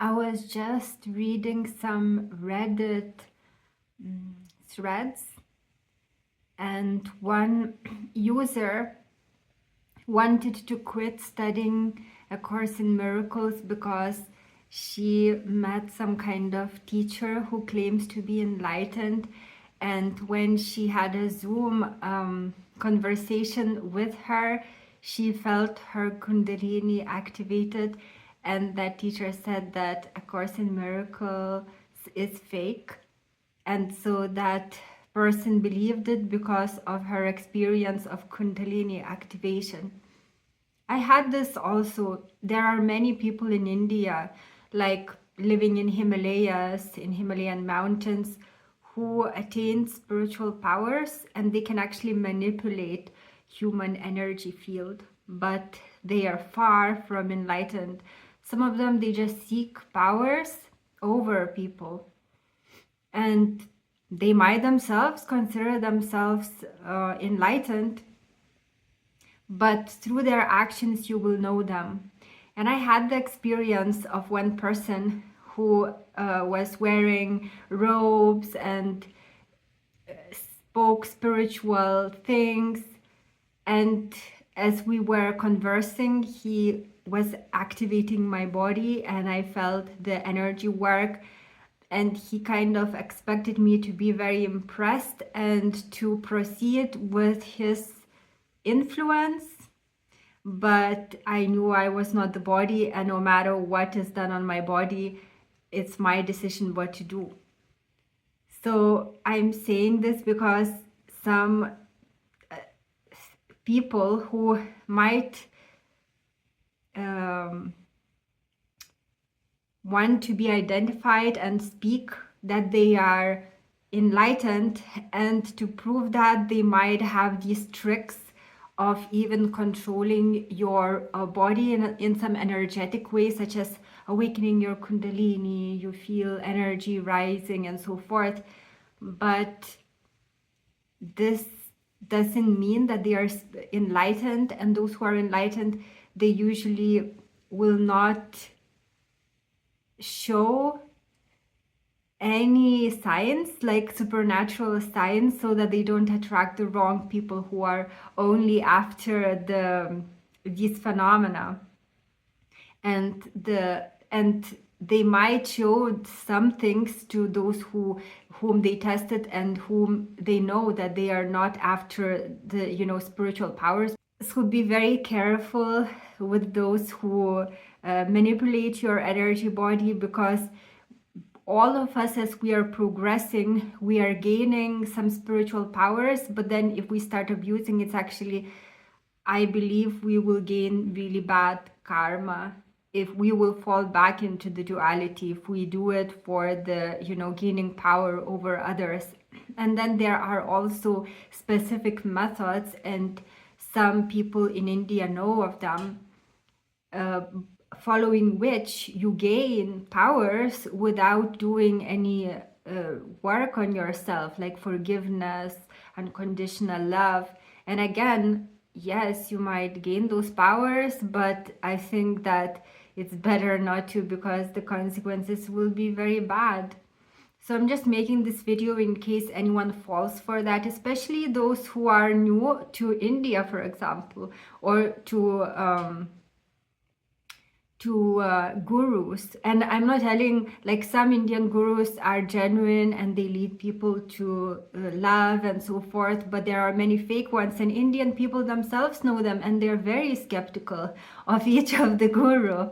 I was just reading some Reddit threads, and one user wanted to quit studying A Course in Miracles because she met some kind of teacher who claims to be enlightened. And when she had a Zoom conversation with her, she felt her Kundalini activated. And that teacher said that A Course in Miracles is fake. And so that person believed it because of her experience of Kundalini activation. I had this also. There are many people in India, like living in Himalayas, in Himalayan mountains, who attain spiritual powers and they can actually manipulate human energy field, but they are far from enlightened. Some of them, they just seek powers over people, and they might themselves consider themselves enlightened, but through their actions you will know them. And I had the experience of one person who was wearing robes and spoke spiritual things, and as we were conversing, he was activating my body and I felt the energy work, and he kind of expected me to be very impressed and to proceed with his influence. But I knew I was not the body, and no matter what is done on my body, it's my decision what to do. So I'm saying this because some people who might want to be identified and speak that they are enlightened, and to prove that, they might have these tricks of even controlling your body in some energetic way, such as awakening your kundalini, you feel energy rising and so forth. But this doesn't mean that they are enlightened, and those who are enlightened, they usually will not show any signs, like supernatural signs, so that they don't attract the wrong people who are only after these phenomena. And they might show some things to those whom they tested and whom they know that they are not after the spiritual powers. So be very careful with those who manipulate your energy body, because all of us, as we are progressing, we are gaining some spiritual powers, but then if we start abusing, it's actually, I believe, we will gain really bad karma. If we will fall back into the duality, if we do it for the gaining power over others. And then there are also specific methods, and some people in India know of them, following which you gain powers without doing any work on yourself, like forgiveness, unconditional love. And again, yes, you might gain those powers, but I think that it's better not to, because the consequences will be very bad. So I'm just making this video in case anyone falls for that, especially those who are new to India, for example, or to gurus. And I'm not telling, like, some Indian gurus are genuine and they lead people to love and so forth, but there are many fake ones, and Indian people themselves know them, and they're very skeptical of each of the guru.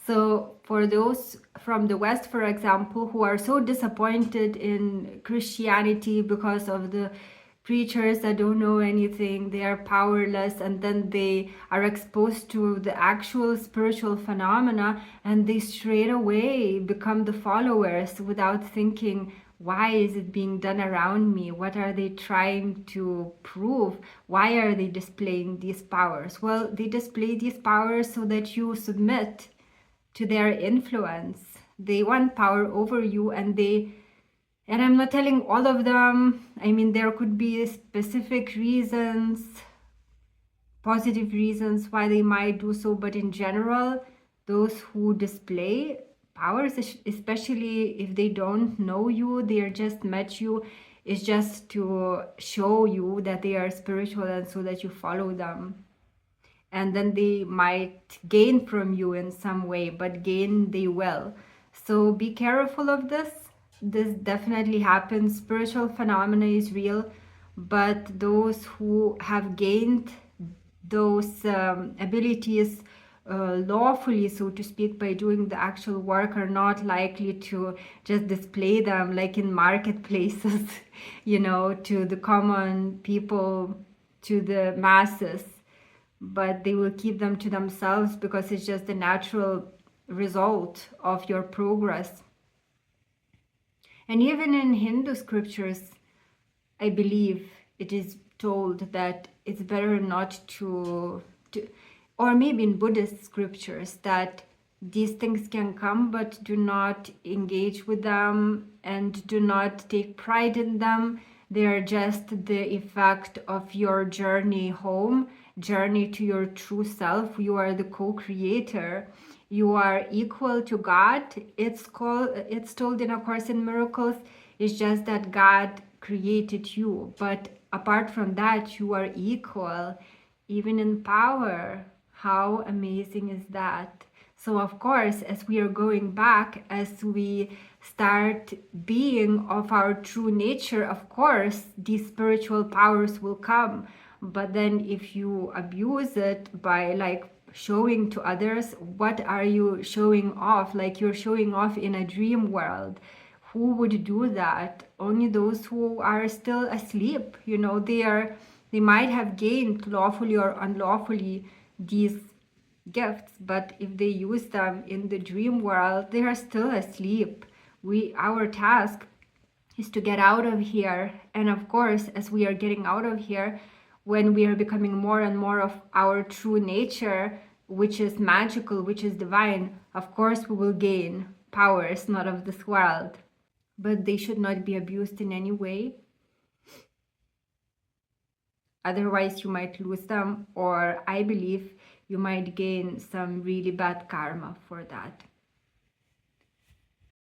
So for those from the West, for example, who are so disappointed in Christianity because of the preachers that don't know anything, they are powerless, and then they are exposed to the actual spiritual phenomena, and they straight away become the followers without thinking, why is it being done around me? What are they trying to prove? Why are they displaying these powers? Well, they display these powers so that you submit to their influence. They want power over you, and I'm not telling all of them. I mean, there could be specific reasons, positive reasons why they might do so, but in general, those who display powers, especially if they don't know you, they are just met you, is just to show you that they are spiritual and so that you follow them. And then they might gain from you in some way, but gain they will. So be careful of this. This definitely happens. Spiritual phenomena is real, but those who have gained those abilities lawfully, so to speak, by doing the actual work, are not likely to just display them like in marketplaces, to the common people, to the masses, but they will keep them to themselves because it's just the natural result of your progress. And even in Hindu scriptures, I believe it is told that it's better not to, or maybe in Buddhist scriptures, that these things can come, but do not engage with them and do not take pride in them. They are just the effect of your journey home, journey to your true self. You are the co-creator. You are equal to God. It's told in A Course in Miracles. It's just that God created you, but apart from that, you are equal, even in power. How amazing is that? So of course, as we are going back, as we start being of our true nature, of course these spiritual powers will come. But then if you abuse it by like showing to others, what are you showing off? Like you're showing off in a dream world. Who would do that? Only those who are still asleep. They might have gained lawfully or unlawfully these gifts, but if they use them in the dream world, they are still asleep. Our task is to get out of here. And of course, as we are getting out of here, when we are becoming more and more of our true nature, which is magical, which is divine, of course we will gain powers not of this world, but they should not be abused in any way. Otherwise you might lose them, or I believe you might gain some really bad karma for that.